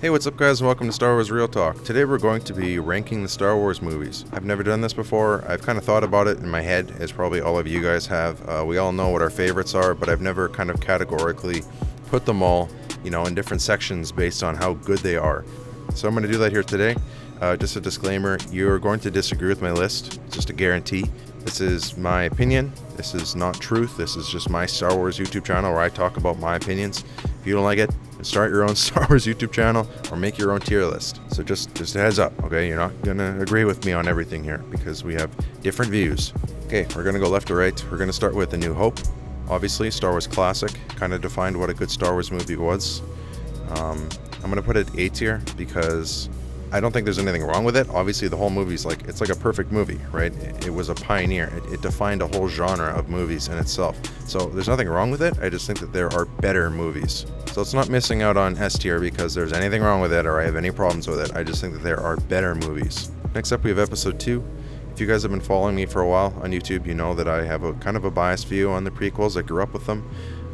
Hey, what's up guys, and welcome to Star Wars Real Talk. Today we're going to be ranking the Star Wars movies. I've never done this before. I've kind of thought about it in my head, as probably all of you guys have. We all know what our favorites are, but I've never kind of categorically put them all, in different sections based on how good they are. So I'm going to do that here today. Just a disclaimer, you're going to disagree with my list. It's just a guarantee. This is my opinion. This is not truth. This is just my Star Wars YouTube channel where I talk about my opinions. If you don't like it, start your own Star Wars YouTube channel or make your own tier list. So just a heads up, okay? You're not gonna agree with me on everything here because we have different views. Okay, we're gonna go left to right. We're gonna start with A New Hope. Obviously, Star Wars classic, kind of defined what a good Star Wars movie was. I'm gonna put it A tier because I don't think there's anything wrong with it. Obviously, the whole movie's it's like a perfect movie, right? It was a pioneer. It defined a whole genre of movies in itself. So there's nothing wrong with it. I just think that there are better movies. So it's not missing out on S tier because there's anything wrong with it or I have any problems with it. I just think that there are better movies. Next up, we have episode 2. If you guys have been following me for a while on YouTube, you know that I have a kind of a biased view on the prequels. I grew up with them.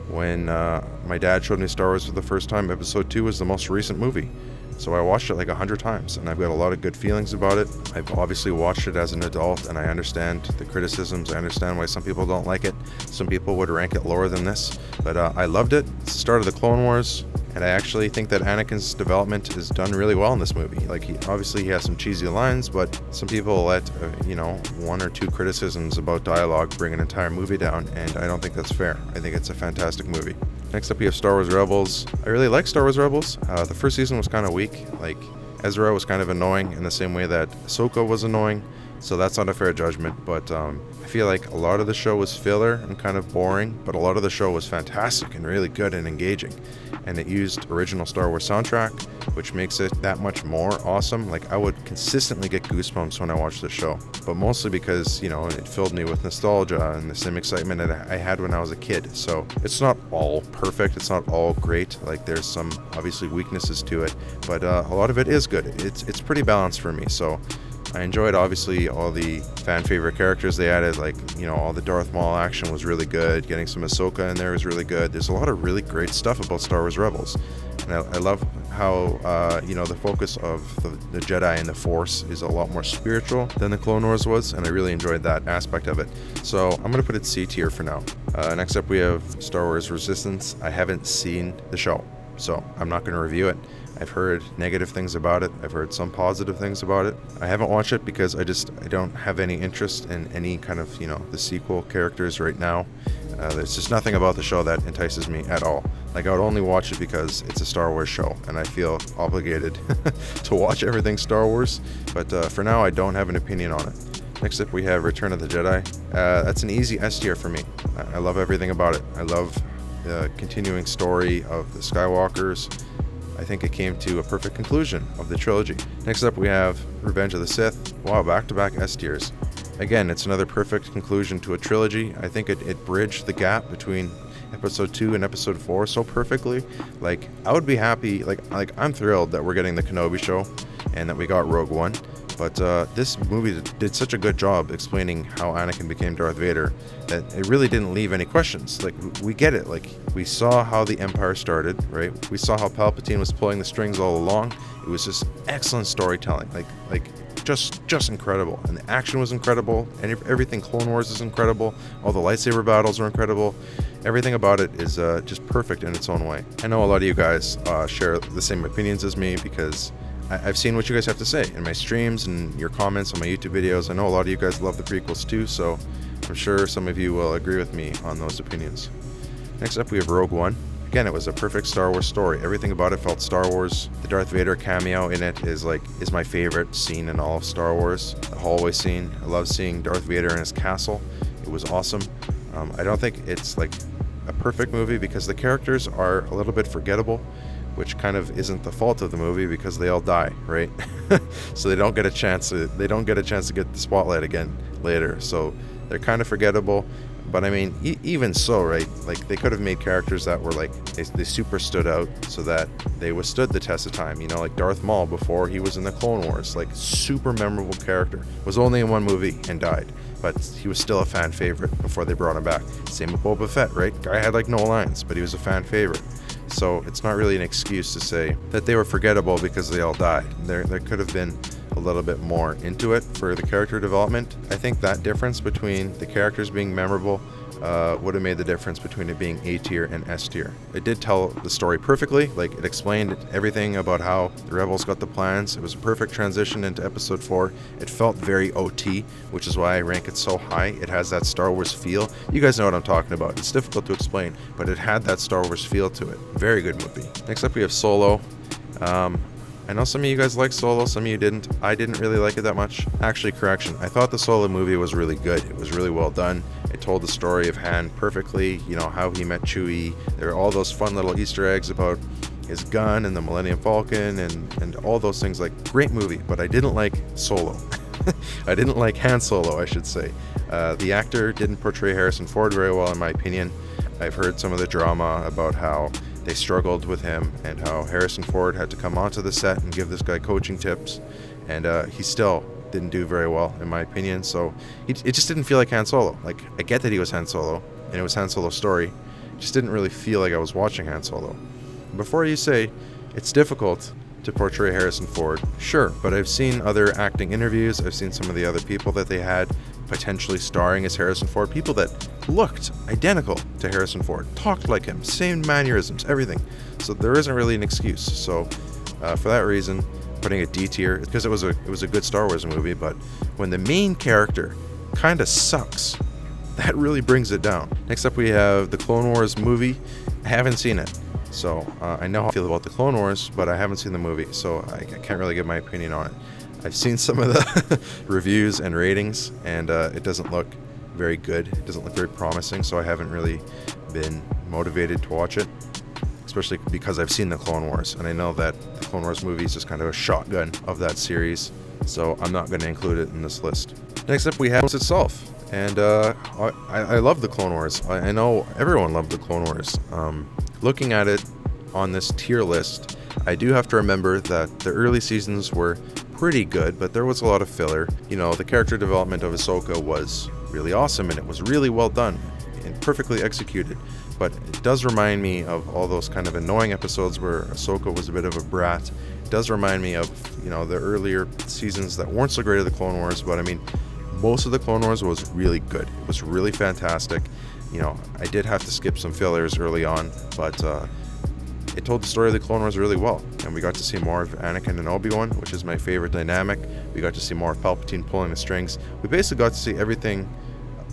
When my dad showed me Star Wars for the first time, episode 2 was the most recent movie. So I watched it 100 times, and I've got a lot of good feelings about it. I've obviously watched it as an adult, and I understand the criticisms. I understand why some people don't like it. Some people would rank it lower than this, but I loved it. It's the start of the Clone Wars, and I actually think that Anakin's development is done really well in this movie. He has some cheesy lines, but some people let, one or two criticisms about dialogue bring an entire movie down, and I don't think that's fair. I think it's a fantastic movie. Next up, we have Star Wars Rebels. I really like Star Wars Rebels. The first season was kind of weak. Ezra was kind of annoying in the same way that Ahsoka was annoying. So that's not a fair judgment. But I feel like a lot of the show was filler and kind of boring. But a lot of the show was fantastic and really good and engaging. And it used original Star Wars soundtrack, which makes it that much more awesome. I would consistently get goosebumps when I watched the show. But mostly because, it filled me with nostalgia and the same excitement that I had when I was a kid. So it's not all perfect. It's not all great. There's some obviously weaknesses to it. But a lot of it is good. It's pretty balanced for me. So I enjoyed obviously all the fan favorite characters they added, all the Darth Maul action was really good. Getting some Ahsoka in there was really good. There's a lot of really great stuff about Star Wars Rebels. And I love how, the focus of the Jedi and the Force is a lot more spiritual than the Clone Wars was, and I really enjoyed that aspect of it. So I'm going to put it C tier for now. Next up we have Star Wars Resistance. I haven't seen the show, so I'm not going to review it. I've heard negative things about it. I've heard some positive things about it. I haven't watched it because I don't have any interest in any kind of, the sequel characters right now. There's just nothing about the show that entices me at all. I would only watch it because it's a Star Wars show, and I feel obligated to watch everything Star Wars. But for now, I don't have an opinion on it. Next up, we have Return of the Jedi. That's an easy S tier for me. I love everything about it. I love the continuing story of the Skywalkers. I think it came to a perfect conclusion of the trilogy. Next up, we have Revenge of the Sith. Wow, back-to-back S tiers. Again, it's another perfect conclusion to a trilogy. I think it bridged the gap between episode 2 and episode 4 so perfectly. I would be happy, I'm thrilled that we're getting the Kenobi show and that we got Rogue One. But this movie did such a good job explaining how Anakin became Darth Vader that it really didn't leave any questions. We get it. We saw how the Empire started, right? We saw how Palpatine was pulling the strings all along. It was just excellent storytelling. Just incredible. And the action was incredible. And everything Clone Wars is incredible. All the lightsaber battles are incredible. Everything about it is just perfect in its own way. I know a lot of you guys share the same opinions as me because I've seen what you guys have to say in my streams and your comments on my YouTube videos. I know a lot of you guys love the prequels too, so I'm sure some of you will agree with me on those opinions. Next up, we have Rogue One. Again, it was a perfect Star Wars story. Everything about it felt Star Wars. The Darth Vader cameo in it is my favorite scene in all of Star Wars. The hallway scene. I love seeing Darth Vader in his castle. It was awesome. I don't think it's a perfect movie because the characters are a little bit forgettable, which kind of isn't the fault of the movie because they all die, right? So they don't get a chance to get the spotlight again later. So they're kind of forgettable. But I mean, even so, right? They could have made characters that were they super stood out so that they withstood the test of time. Darth Maul before he was in the Clone Wars, super memorable character. Was only in one movie and died, but he was still a fan favorite before they brought him back. Same with Boba Fett, right? Guy had no lines, but he was a fan favorite. So it's not really an excuse to say that they were forgettable because they all died. There could have been a little bit more into it for the character development. I think that difference between the characters being memorable would have made the difference between it being A tier and S tier. It did tell the story perfectly, like it explained everything about how the rebels got the plans. It was a perfect transition into episode 4. It felt very OT, which is why I rank it so high. It has that Star Wars feel. You guys know what I'm talking about. It's difficult to explain, but it had that Star Wars feel to it. Very good movie. Next up we have Solo. I know some of you guys like Solo, some of you didn't. I didn't really like it that much. Actually, correction, I thought the Solo movie was really good. It was really well done. It told the story of Han perfectly, you know, how he met Chewie. There are all those fun little Easter eggs about his gun and the Millennium Falcon and all those things. Like, great movie, but I didn't like Solo. I didn't like Han Solo, I should say. The actor didn't portray Harrison Ford very well, in my opinion. I've heard some of the drama about how they struggled with him and how Harrison Ford had to come onto the set and give this guy coaching tips, and he still didn't do very well, in my opinion. So it just didn't feel like Han Solo. Like, I get that he was Han Solo and it was Han Solo's story. It just didn't really feel like I was watching Han Solo. Before you say it's difficult to portray Harrison Ford, sure, but I've seen other acting interviews. I've seen some of the other people that they had potentially starring as Harrison Ford, people that looked identical to Harrison Ford, talked like him, same mannerisms, everything. So there isn't really an excuse. So for that reason, putting a D tier, because it was a good Star Wars movie, but when the main character kind of sucks, that really brings it down. Next up we have the Clone Wars movie. I haven't seen it, so I know how I feel about the Clone Wars, but I haven't seen the movie, so I can't really give my opinion on it. I've seen some of the reviews and ratings, and it doesn't look very good. It doesn't look very promising, so I haven't really been motivated to watch it, especially because I've seen the Clone Wars, and I know that the Clone Wars movie is just kind of a shotgun of that series, so I'm not going to include it in this list. Next up, we have itself, and I love the Clone Wars. I know everyone loved the Clone Wars. Looking at it on this tier list, I do have to remember that the early seasons were pretty good, but there was a lot of filler. You know, the character development of Ahsoka was really awesome, and it was really well done and perfectly executed. But it does remind me of all those kind of annoying episodes where Ahsoka was a bit of a brat. It does remind me of, you know, the earlier seasons that weren't so great of the Clone Wars, but I mean, most of the Clone Wars was really good. It was really fantastic. You know, I did have to skip some fillers early on, but it told the story of the Clone Wars really well, and we got to see more of Anakin and Obi-Wan, which is my favorite dynamic. We got to see more of Palpatine pulling the strings. We basically got to see everything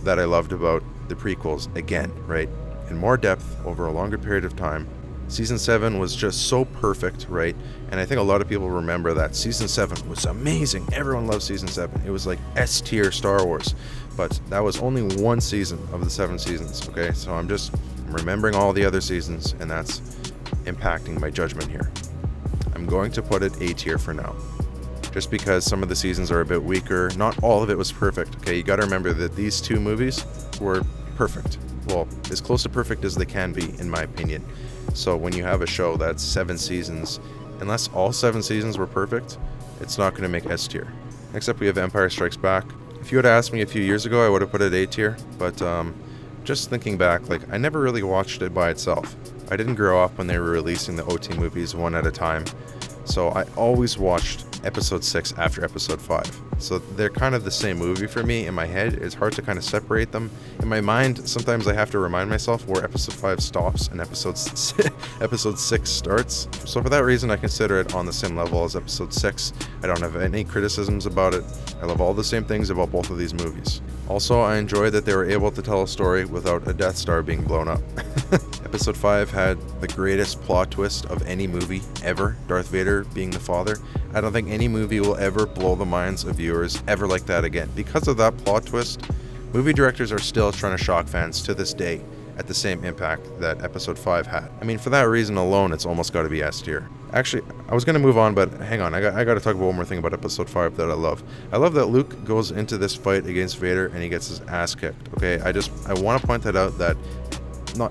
that I loved about the prequels again, right? In more depth over a longer period of time. Season 7 was just so perfect, right? And I think a lot of people remember that Season 7 was amazing. Everyone loved Season 7. It was like S-tier Star Wars. But that was only one season of the 7 seasons, okay? So I'm remembering all the other seasons, and that's impacting my judgment here. I'm going to put it A tier for now, just because some of the seasons are a bit weaker. Not all of it was perfect, okay? You gotta remember that these 2 movies were perfect. Well, as close to perfect as they can be, in my opinion. So when you have a show that's 7 seasons, unless all 7 seasons were perfect, it's not going to make S tier. Next up, we have Empire Strikes Back. If you had asked me a few years ago, I would have put it A tier, but just thinking back, like, I never really watched it by itself. I didn't grow up when they were releasing the OT movies one at a time, so I always watched episode 6 after episode 5. So they're kind of the same movie for me in my head. It's hard to kind of separate them. In my mind, sometimes I have to remind myself where episode 5 stops and episode 6 starts. So for that reason, I consider it on the same level as episode 6. I don't have any criticisms about it. I love all the same things about both of these movies. Also, I enjoy that they were able to tell a story without a Death Star being blown up. Episode 5 had the greatest plot twist of any movie ever, Darth Vader being the father. I don't think any movie will ever blow the minds of viewers ever like that again. Because of that plot twist, movie directors are still trying to shock fans to this day at the same impact that episode 5 had. I mean, for that reason alone, it's almost got to be S tier. Actually, I was going to move on, but hang on. I got to talk about one more thing about episode 5 that I love. I love that Luke goes into this fight against Vader and he gets his ass kicked. Okay, I want to point that out, that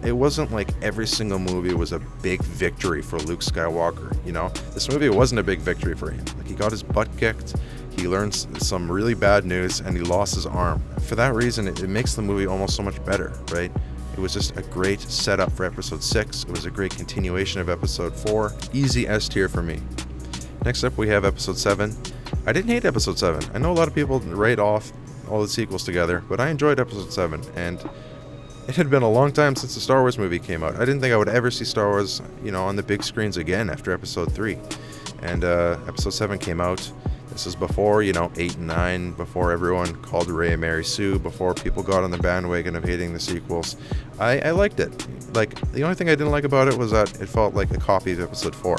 it wasn't like every single movie was a big victory for Luke Skywalker, you know? This movie wasn't a big victory for him. Like, he got his butt kicked, he learned some really bad news, and he lost his arm. For that reason, it makes the movie almost so much better, right? It was just a great setup for episode 6. It was a great continuation of episode 4. Easy S tier for me. Next up we have episode 7. I didn't hate episode 7. I know a lot of people write off all the sequels together, but I enjoyed episode 7, and it had been a long time since the Star Wars movie came out. I didn't think I would ever see Star Wars, on the big screens again after episode 3. And episode 7 came out. This was before, 8 and 9, before everyone called Rey Mary Sue, before people got on the bandwagon of hating the sequels. I liked it. Like, the only thing I didn't like about it was that it felt like a copy of episode 4,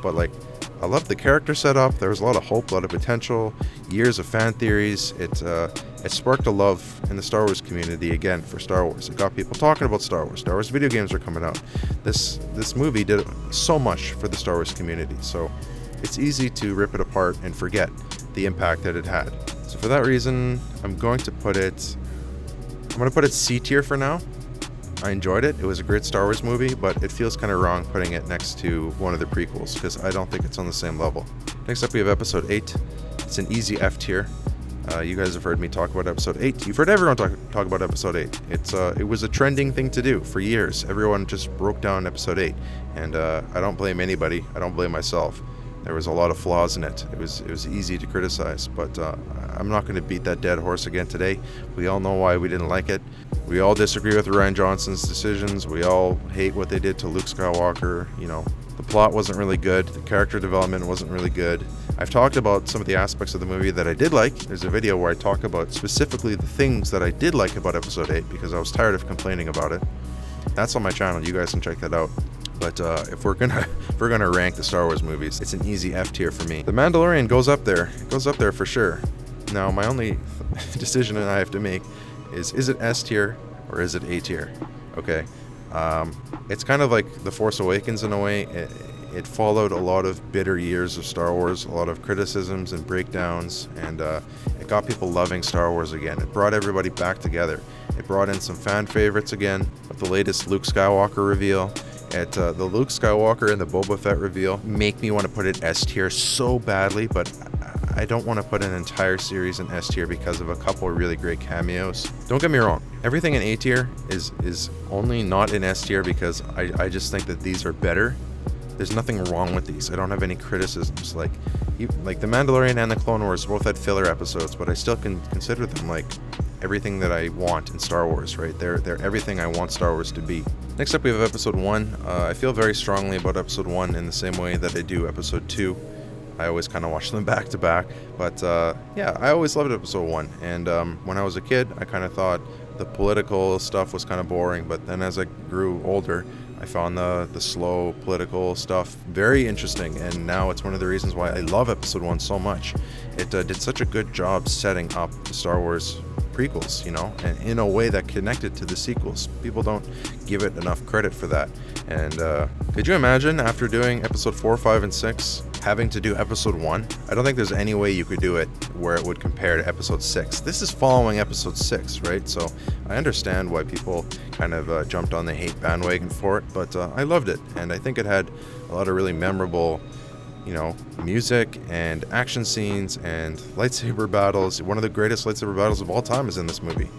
but like, I loved the character setup. There was a lot of hope, a lot of potential, years of fan theories. It sparked a love in the Star Wars community again for Star Wars. It got people talking about Star Wars. Star Wars video games are coming out. This movie did so much for the Star Wars community. So it's easy to rip it apart and forget the impact that it had. So for that reason, I'm going to put it C tier for now. I enjoyed it. It was a great Star Wars movie, but it feels kind of wrong putting it next to one of the prequels because I don't think it's on the same level. Next up we have episode 8. It's an easy F tier. You guys have heard me talk about episode 8. You've heard everyone talk about episode 8. It was a trending thing to do for years. Everyone just broke down episode 8, and I don't blame anybody. I don't blame myself. There was a lot of flaws in it. It was easy to criticize, but I'm not going to beat that dead horse again today. We all know why we didn't like it. We all disagree with Rian Johnson's decisions. We all hate what they did to Luke Skywalker. The plot wasn't really good. The character development wasn't really good. I've talked about some of the aspects of the movie that I did like. There's a video where I talk about specifically the things that I did like about episode 8 because I was tired of complaining about it. That's on my channel. You guys can check that out. But if we're gonna rank the Star Wars movies, it's an easy F tier for me. The Mandalorian goes up there. It goes up there for sure. Now my only decision that I have to make is it S tier or is it A tier? Okay. It's kind of like The Force Awakens in a way. It followed a lot of bitter years of Star Wars, a lot of criticisms and breakdowns, and it got people loving Star Wars again. It brought everybody back together. It brought in some fan favorites again with the latest Luke Skywalker reveal. The Luke Skywalker and the Boba Fett reveal make me want to put it S tier so badly, but I don't want to put an entire series in S tier because of a couple of really great cameos. Don't get me wrong, everything in A tier is only not in S tier because I just think that these are better. There's nothing wrong with these. I don't have any criticisms. Like The Mandalorian and the Clone Wars both had filler episodes, but I still can consider them like everything that I want in Star Wars, right? They're everything I want Star Wars to be. Next up we have episode 1. I feel very strongly about episode 1 in the same way that I do episode 2. I always kind of watch them back to back, but I always loved episode 1, and when I was a kid I kind of thought the political stuff was kind of boring, but then as I grew older I found the slow political stuff very interesting, and now it's one of the reasons why I love episode 1 so much. It did such a good job setting up the Star Wars prequels, and in a way that connected to the sequels. People don't give it enough credit for that. And could you imagine after doing episode 4, 5, and 6 having to do episode 1? I don't think there's any way you could do it where it would compare to episode 6. This is following episode 6, right? So I understand why people kind of jumped on the hate bandwagon for it, but I loved it, and I think it had a lot of really memorable music and action scenes and lightsaber battles. One of the greatest lightsaber battles of all time is in this movie.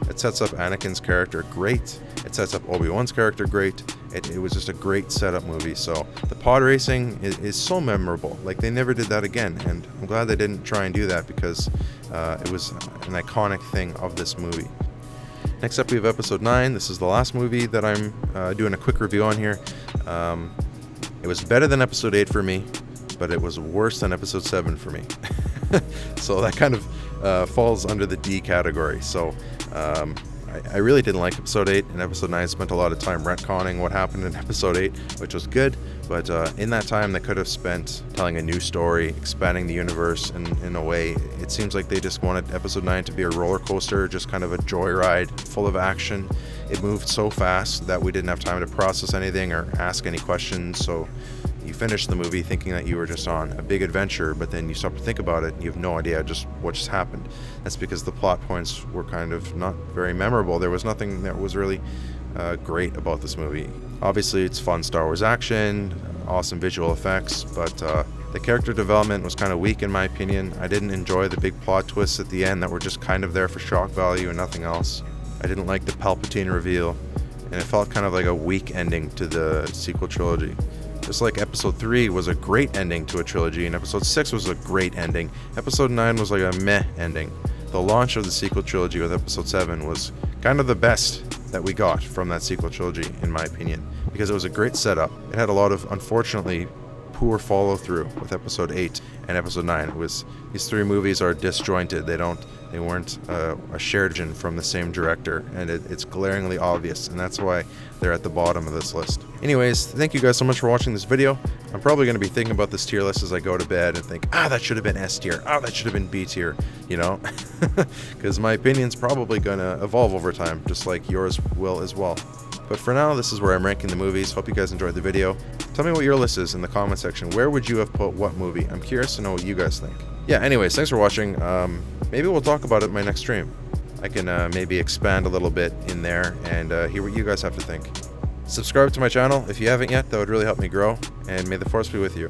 It sets up Anakin's character great. It sets up Obi-Wan's character great. It was just a great setup movie. So the pod racing is so memorable. Like, they never did that again, and I'm glad they didn't try and do that because it was an iconic thing of this movie. Next up we have episode 9. This is the last movie that I'm doing a quick review on here. It was better than episode 8 for me, but it was worse than episode 7 for me. So that kind of falls under the D category. So I really didn't like episode 8. In episode 9 I spent a lot of time retconning what happened in episode 8, which was good, but in that time they could have spent telling a new story, expanding the universe in a way. It seems like they just wanted episode 9 to be a roller coaster, just kind of a joyride full of action. It moved so fast that we didn't have time to process anything or ask any questions, so you finish the movie thinking that you were just on a big adventure, but then you stop to think about it and you have no idea just what just happened. That's because the plot points were kind of not very memorable. There was nothing that was really great about this movie. Obviously it's fun Star Wars action, awesome visual effects, but the character development was kind of weak in my opinion. I didn't enjoy the big plot twists at the end that were just kind of there for shock value and nothing else. I didn't like the Palpatine reveal. and it felt kind of like a weak ending to the sequel trilogy. Just like episode 3 was a great ending to a trilogy, and episode 6 was a great ending, episode 9 was like a meh ending. The launch of the sequel trilogy with episode 7 was kind of the best that we got from that sequel trilogy, in my opinion, because it was a great setup. It had a lot of, unfortunately, poor follow through with episode 8 and episode 9. It was, these 3 movies are disjointed. They weren't a shared vision from the same director, and it's glaringly obvious, and that's why they're at the bottom of this list. Anyways, thank you guys so much for watching this video. I'm probably going to be thinking about this tier list as I go to bed and think, that should have been S tier, that should have been B tier, you know, because my opinion's probably going to evolve over time, just like yours will as well. But for now, this is where I'm ranking the movies. Hope you guys enjoyed the video. Tell me what your list is in the comment section. Where would you have put what movie? I'm curious to know what you guys think. Yeah, anyways, thanks for watching. Maybe we'll talk about it in my next stream. I can maybe expand a little bit in there and hear what you guys have to think. Subscribe to my channel if you haven't yet. That would really help me grow. And may the Force be with you.